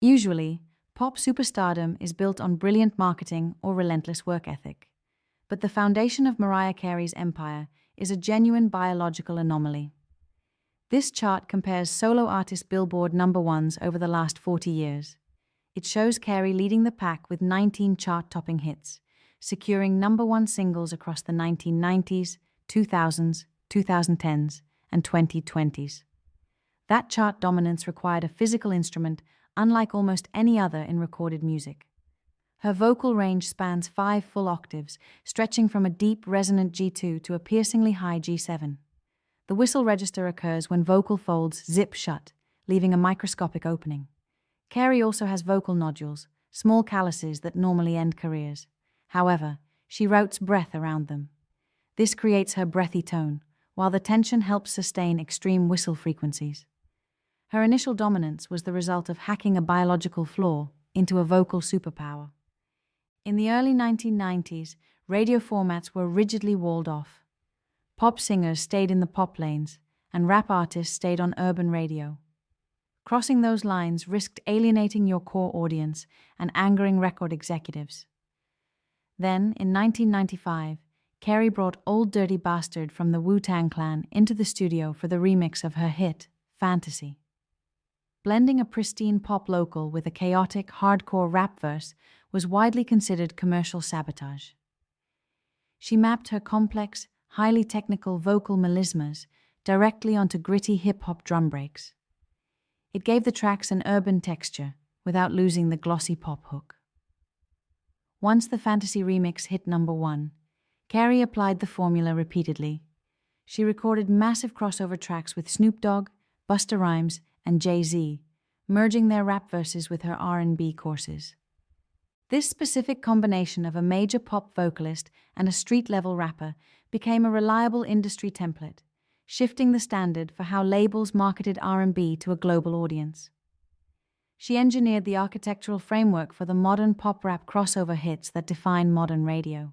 Usually, pop superstardom is built on brilliant marketing or relentless work ethic. But the foundation of Mariah Carey's empire is a genuine biological anomaly. This chart compares solo artist Billboard #1s over the last 40 years. It shows Carey leading the pack with 19 chart-topping hits, securing #1 singles across the 1990s, 2000s, 2010s, and 2020s. That chart dominance required a physical instrument unlike almost any other in recorded music. Her vocal range spans 5 full octaves, stretching from a deep, resonant G2 to a piercingly high G7. The whistle register occurs when vocal folds zip shut, leaving a microscopic opening. Carey also has vocal nodules, small calluses that normally end careers. However, she routes breath around them. This creates her breathy tone, while the tension helps sustain extreme whistle frequencies. Her initial dominance was the result of hacking a biological flaw into a vocal superpower. In the early 1990s, radio formats were rigidly walled off. Pop singers stayed in the pop lanes, and rap artists stayed on urban radio. Crossing those lines risked alienating your core audience and angering record executives. Then, in 1995, Carey brought Old Dirty Bastard from the Wu-Tang Clan into the studio for the remix of her hit, Fantasy. Blending a pristine pop local with a chaotic, hardcore rap verse was widely considered commercial sabotage. She mapped her complex, highly technical vocal melismas directly onto gritty hip-hop drum breaks. It gave the tracks an urban texture without losing the glossy pop hook. Once the Fantasy remix hit #1, Carey applied the formula repeatedly. She recorded massive crossover tracks with Snoop Dogg, Busta Rhymes, and Jay-Z, merging their rap verses with her R&B courses. This specific combination of a major pop vocalist and a street-level rapper became a reliable industry template, shifting the standard for how labels marketed R&B to a global audience. She engineered the architectural framework for the modern pop-rap crossover hits that define modern radio.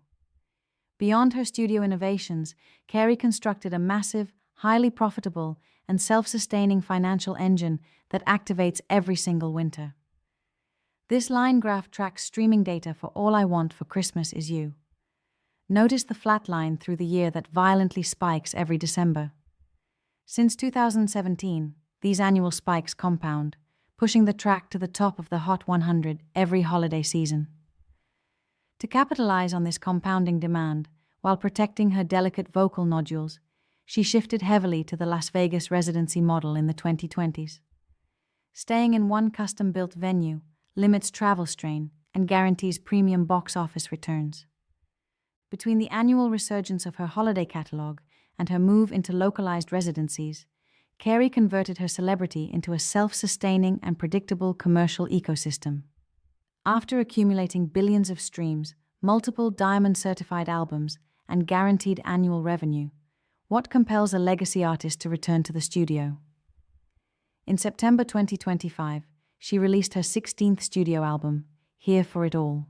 Beyond her studio innovations, Carey constructed a massive, highly profitable, and self-sustaining financial engine that activates every single winter. This line graph tracks streaming data for All I Want for Christmas Is You. Notice the flat line through the year that violently spikes every December. Since 2017, these annual spikes compound, pushing the track to the top of the Hot 100 every holiday season. To capitalize on this compounding demand, while protecting her delicate vocal nodules, she shifted heavily to the Las Vegas Residency model in the 2020s. Staying in one custom-built venue limits travel strain and guarantees premium box office returns. Between the annual resurgence of her holiday catalog and her move into localized residencies, Carey converted her celebrity into a self-sustaining and predictable commercial ecosystem. After accumulating billions of streams, multiple diamond-certified albums, and guaranteed annual revenue, what compels a legacy artist to return to the studio? In September 2025, she released her 16th studio album, Here for It All.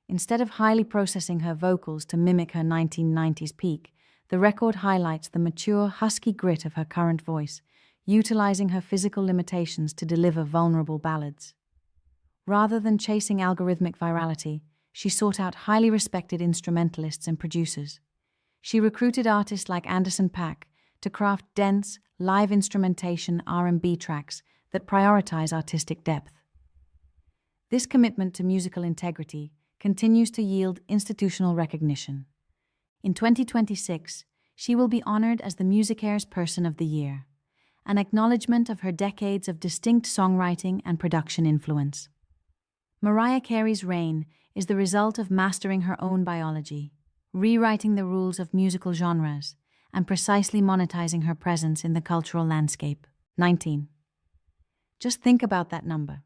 Instead of highly processing her vocals to mimic her 1990s peak, the record highlights the mature, husky grit of her current voice, utilizing her physical limitations to deliver vulnerable ballads. Rather than chasing algorithmic virality, she sought out highly respected instrumentalists and producers. She recruited artists like Anderson .Paak to craft dense, live instrumentation R&B tracks that prioritize artistic depth. This commitment to musical integrity continues to yield institutional recognition. In 2026, she will be honored as the MusiCares Person of the Year, an acknowledgement of her decades of distinct songwriting and production influence. Mariah Carey's reign is the result of mastering her own biology, rewriting the rules of musical genres, and precisely monetizing her presence in the cultural landscape. 19. Just think about that number.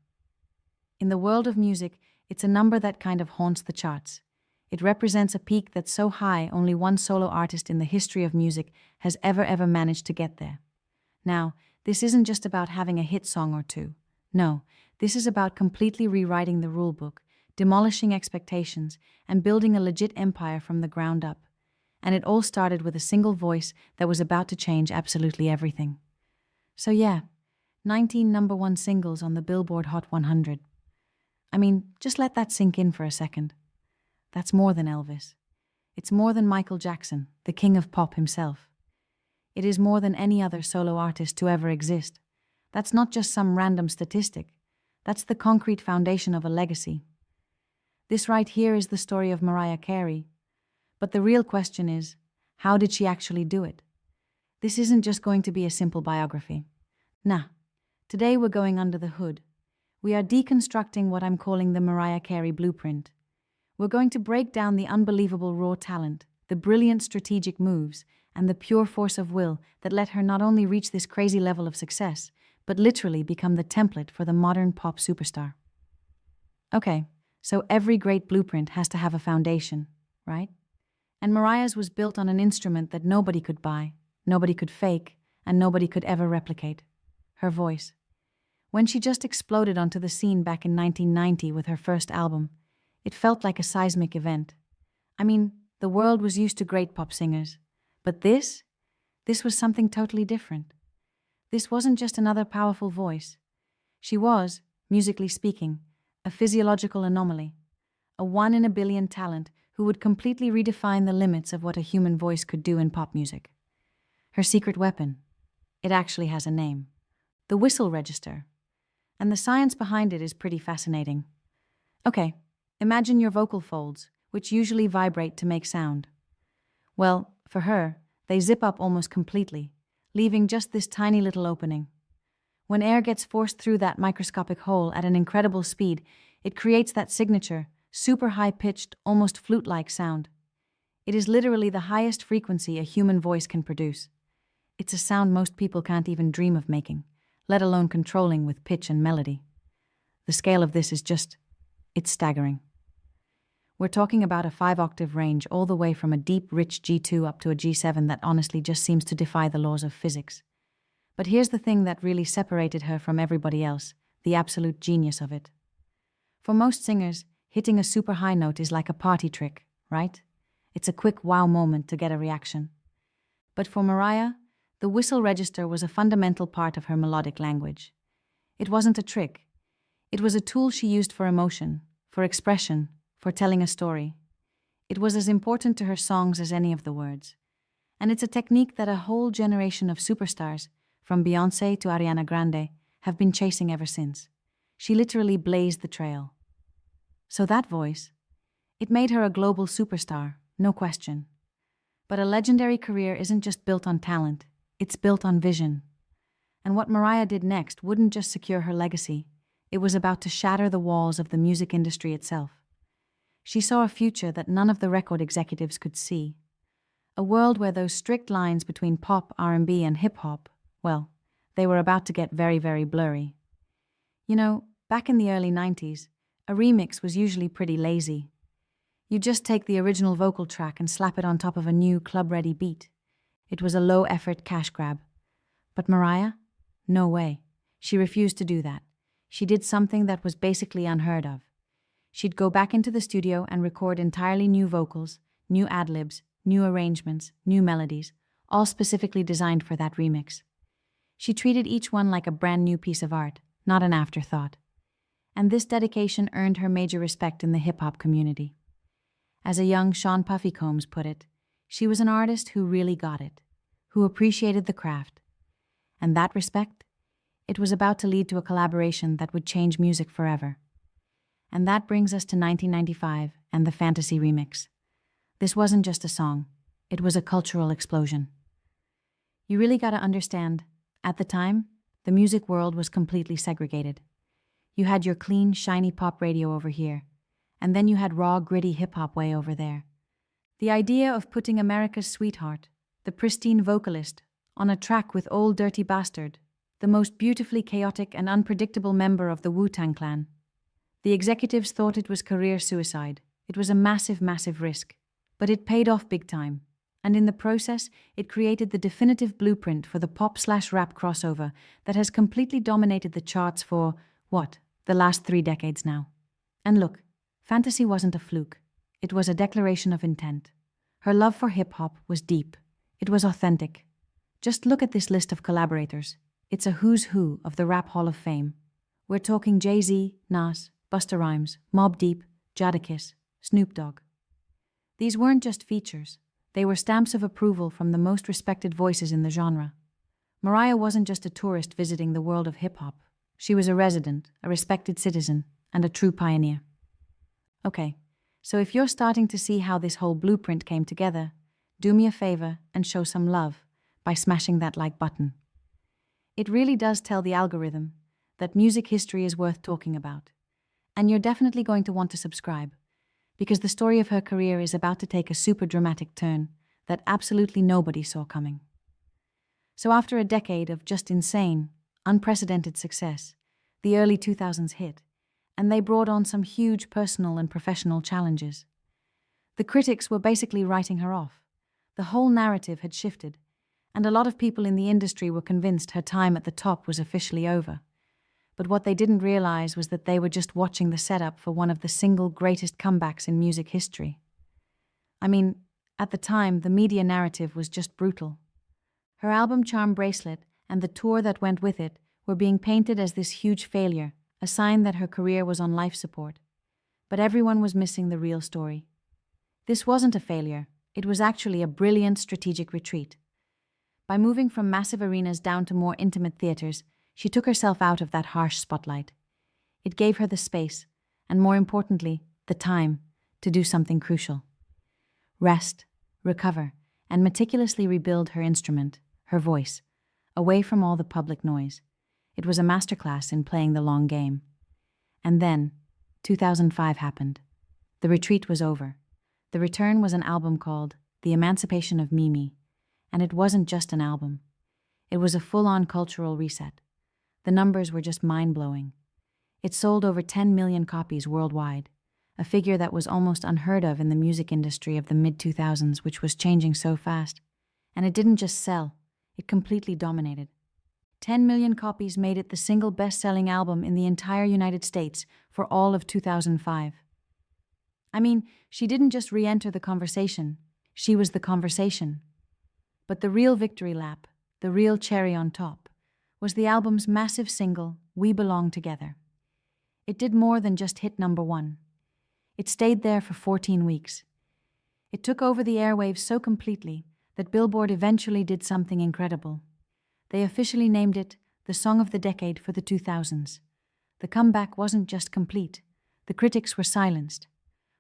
In the world of music, it's a number that kind of haunts the charts. It represents a peak that's so high only one solo artist in the history of music has ever managed to get there. Now, this isn't just about having a hit song or two. No, this is about completely rewriting the rulebook, demolishing expectations, and building a legit empire from the ground up. And it all started with a single voice that was about to change absolutely everything. So yeah, 19 number one singles on the Billboard Hot 100. I mean, just let that sink in for a second. That's more than Elvis. It's more than Michael Jackson, the king of pop himself. It is more than any other solo artist to ever exist. That's not just some random statistic. That's the concrete foundation of a legacy. This right here is the story of Mariah Carey. But the real question is, how did she actually do it? This isn't just going to be a simple biography. Nah, today we're going under the hood. We are deconstructing what I'm calling the Mariah Carey blueprint. We're going to break down the unbelievable raw talent, the brilliant strategic moves, and the pure force of will that let her not only reach this crazy level of success, but literally become the template for the modern pop superstar. Okay, so every great blueprint has to have a foundation, right? And Mariah's was built on an instrument that nobody could buy, nobody could fake, and nobody could ever replicate: her voice. When she just exploded onto the scene back in 1990 with her first album, it felt like a seismic event. I mean, the world was used to great pop singers, but this was something totally different. This wasn't just another powerful voice. She was, musically speaking, a physiological anomaly, a one in a billion talent who would completely redefine the limits of what a human voice could do in pop music. Her secret weapon, it actually has a name: the whistle register. And the science behind it is pretty fascinating. Okay, imagine your vocal folds, which usually vibrate to make sound. Well, for her, they zip up almost completely, leaving just this tiny little opening. When air gets forced through that microscopic hole at an incredible speed, it creates that signature, super high-pitched, almost flute-like sound. It is literally the highest frequency a human voice can produce. It's a sound most people can't even dream of making, let alone controlling with pitch and melody. The scale of this is it's staggering. We're talking about a 5-octave range all the way from a deep, rich G2 up to a G7 that honestly just seems to defy the laws of physics. But here's the thing that really separated her from everybody else, the absolute genius of it. For most singers, hitting a super high note is like a party trick, right? It's a quick wow moment to get a reaction. But for Mariah, the whistle register was a fundamental part of her melodic language. It wasn't a trick. It was a tool she used for emotion, for expression, for telling a story. It was as important to her songs as any of the words. And it's a technique that a whole generation of superstars, from Beyoncé to Ariana Grande, have been chasing ever since. She literally blazed the trail. So that voice, it made her a global superstar, no question. But a legendary career isn't just built on talent, it's built on vision. And what Mariah did next wouldn't just secure her legacy, it was about to shatter the walls of the music industry itself. She saw a future that none of the record executives could see. A world where those strict lines between pop, R&B, and hip-hop, well, they were about to get very, very blurry. You know, back in the early 90s, a remix was usually pretty lazy. You just take the original vocal track and slap it on top of a new club-ready beat. It was a low-effort cash grab. But Mariah? No way. She refused to do that. She did something that was basically unheard of. She'd go back into the studio and record entirely new vocals, new ad-libs, new arrangements, new melodies, all specifically designed for that remix. She treated each one like a brand new piece of art, not an afterthought. And this dedication earned her major respect in the hip-hop community. As a young Sean Puffy Combs put it, she was an artist who really got it, who appreciated the craft. And that respect, it was about to lead to a collaboration that would change music forever. And that brings us to 1995 and the Fantasy remix. This wasn't just a song, it was a cultural explosion. You really gotta understand, at the time, the music world was completely segregated. You had your clean, shiny pop radio over here, and then you had raw, gritty hip-hop way over there. The idea of putting America's sweetheart, the pristine vocalist, on a track with Old Dirty Bastard, the most beautifully chaotic and unpredictable member of the Wu-Tang Clan. The executives thought it was career suicide. It was a massive, massive risk. But it paid off big time. And in the process, it created the definitive blueprint for the pop/rap crossover that has completely dominated the charts for, the last 3 decades now. And look, Fantasy wasn't a fluke. It was a declaration of intent. Her love for hip-hop was deep. It was authentic. Just look at this list of collaborators. It's a who's who of the Rap Hall of Fame. We're talking Jay-Z, Nas, Busta Rhymes, Mobb Deep, Jadakiss, Snoop Dogg. These weren't just features. They were stamps of approval from the most respected voices in the genre. Mariah wasn't just a tourist visiting the world of hip-hop. She was a resident, a respected citizen, and a true pioneer. Okay, so if you're starting to see how this whole blueprint came together, do me a favor and show some love by smashing that like button. It really does tell the algorithm that music history is worth talking about. And you're definitely going to want to subscribe, because the story of her career is about to take a super dramatic turn that absolutely nobody saw coming. So after a decade of just insane, unprecedented success, the early 2000s hit, and they brought on some huge personal and professional challenges. The critics were basically writing her off. The whole narrative had shifted, and a lot of people in the industry were convinced her time at the top was officially over. But what they didn't realize was that they were just watching the setup for one of the single greatest comebacks in music history. I mean, at the time, the media narrative was just brutal. Her album Charm Bracelet and the tour that went with it were being painted as this huge failure, a sign that her career was on life support. But everyone was missing the real story. This wasn't a failure. It was actually a brilliant strategic retreat. By moving from massive arenas down to more intimate theaters, she took herself out of that harsh spotlight. It gave her the space, and more importantly, the time, to do something crucial. Rest, recover, and meticulously rebuild her instrument, her voice, away from all the public noise. It was a masterclass in playing the long game. And then, 2005 happened. The retreat was over. The return was an album called The Emancipation of Mimi, and it wasn't just an album. It was a full-on cultural reset. The numbers were just mind-blowing. It sold over 10 million copies worldwide, a figure that was almost unheard of in the music industry of the mid-2000s, which was changing so fast. And it didn't just sell, it completely dominated. 10 million copies made it the single best-selling album in the entire United States for all of 2005. I mean, she didn't just re-enter the conversation, she was the conversation. But the real victory lap, the real cherry on top, was the album's massive single, We Belong Together. It did more than just hit number one. It stayed there for 14 weeks. It took over the airwaves so completely that Billboard eventually did something incredible. They officially named it the Song of the Decade for the 2000s. The comeback wasn't just complete. The critics were silenced.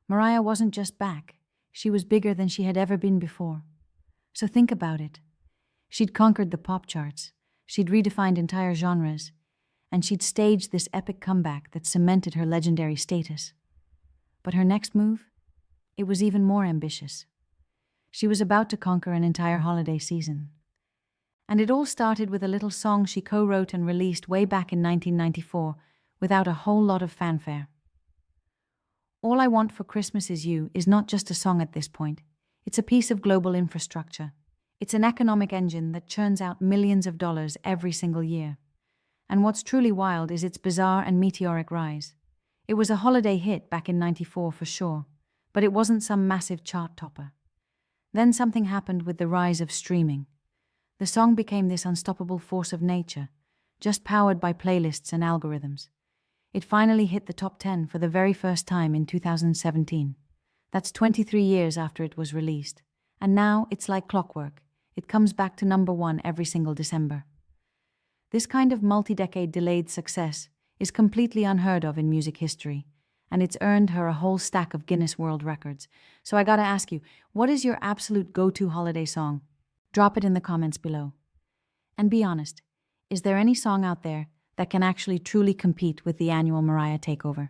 Mariah wasn't just back. She was bigger than she had ever been before. So think about it. She'd conquered the pop charts. She'd redefined entire genres. And she'd staged this epic comeback that cemented her legendary status. But her next move? It was even more ambitious. She was about to conquer an entire holiday season. And it all started with a little song she co-wrote and released way back in 1994 without a whole lot of fanfare. All I Want for Christmas Is You is not just a song at this point. It's a piece of global infrastructure. It's an economic engine that churns out millions of dollars every single year. And what's truly wild is its bizarre and meteoric rise. It was a holiday hit back in '94 for sure, but it wasn't some massive chart topper. Then something happened with the rise of streaming. The song became this unstoppable force of nature, just powered by playlists and algorithms. It finally hit the top 10 for the very first time in 2017. That's 23 years after it was released. And now it's like clockwork. It comes back to number one every single December. This kind of multi-decade delayed success is completely unheard of in music history, and it's earned her a whole stack of Guinness World Records. So I gotta ask you, what is your absolute go-to holiday song? Drop it in the comments below. And be honest, is there any song out there that can actually truly compete with the annual Mariah takeover?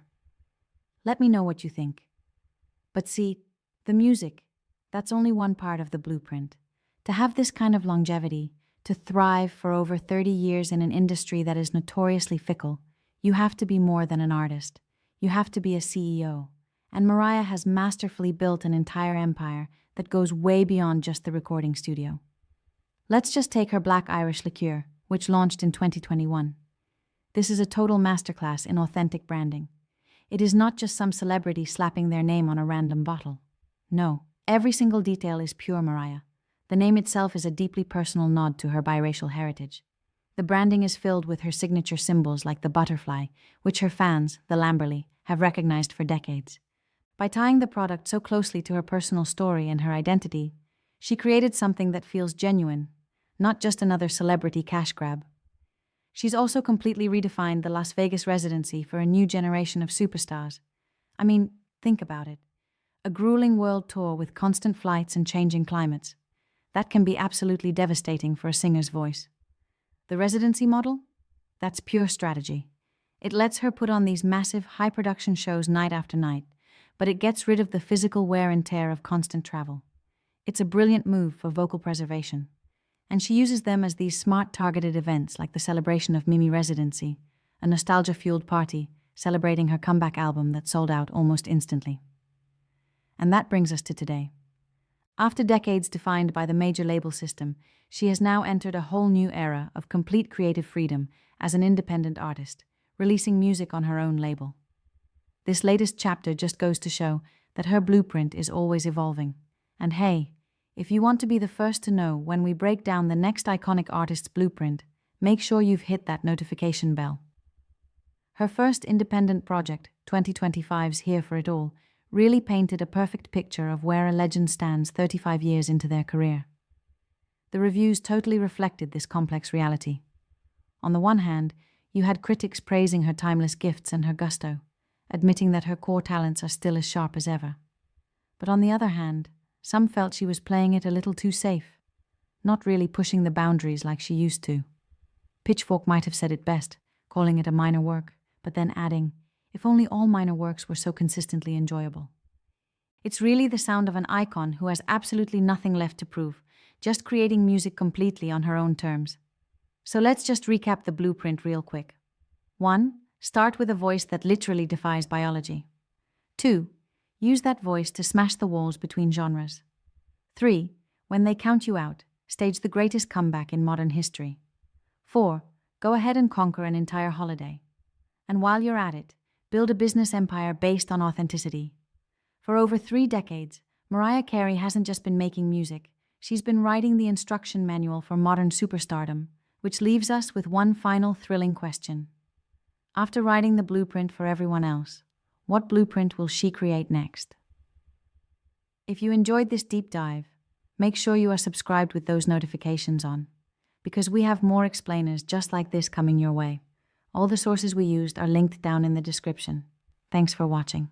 Let me know what you think. But see, the music, that's only one part of the blueprint. To have this kind of longevity, to thrive for over 30 years in an industry that is notoriously fickle, you have to be more than an artist. You have to be a CEO. And Mariah has masterfully built an entire empire that goes way beyond just the recording studio. Let's just take her Black Irish liqueur, which launched in 2021. This is a total masterclass in authentic branding. It is not just some celebrity slapping their name on a random bottle. No, every single detail is pure Mariah. The name itself is a deeply personal nod to her biracial heritage. The branding is filled with her signature symbols like the butterfly, which her fans, the Lamberley, have recognized for decades. By tying the product so closely to her personal story and her identity, she created something that feels genuine, not just another celebrity cash grab. She's also completely redefined the Las Vegas Residency for a new generation of superstars. I mean, think about it. A grueling world tour with constant flights and changing climates. That can be absolutely devastating for a singer's voice. The residency model? That's pure strategy. It lets her put on these massive, high-production shows night after night, but it gets rid of the physical wear and tear of constant travel. It's a brilliant move for vocal preservation. And she uses them as these smart, targeted events like the celebration of Mimi Residency, a nostalgia-fueled party celebrating her comeback album that sold out almost instantly. And that brings us to today. After decades defined by the major label system, she has now entered a whole new era of complete creative freedom as an independent artist, releasing music on her own label. This latest chapter just goes to show that her blueprint is always evolving. And hey, if you want to be the first to know when we break down the next iconic artist's blueprint, make sure you've hit that notification bell. Her first independent project, 2025's Here for It All, really painted a perfect picture of where a legend stands 35 years into their career. The reviews totally reflected this complex reality. On the one hand, you had critics praising her timeless gifts and her gusto, admitting that her core talents are still as sharp as ever. But on the other hand, some felt she was playing it a little too safe, not really pushing the boundaries like she used to. Pitchfork might have said it best, calling it a minor work, but then adding, if only all minor works were so consistently enjoyable. It's really the sound of an icon who has absolutely nothing left to prove, just creating music completely on her own terms. So let's just recap the blueprint real quick. 1. Start with a voice that literally defies biology. 2. Use that voice to smash the walls between genres. 3. When they count you out, stage the greatest comeback in modern history. 4. Go ahead and conquer an entire holiday. And while you're at it, build a business empire based on authenticity. For over 3 decades, Mariah Carey hasn't just been making music, she's been writing the instruction manual for modern superstardom, which leaves us with one final thrilling question. After writing the blueprint for everyone else, what blueprint will she create next? If you enjoyed this deep dive, make sure you are subscribed with those notifications on, because we have more explainers just like this coming your way. All the sources we used are linked down in the description. Thanks for watching.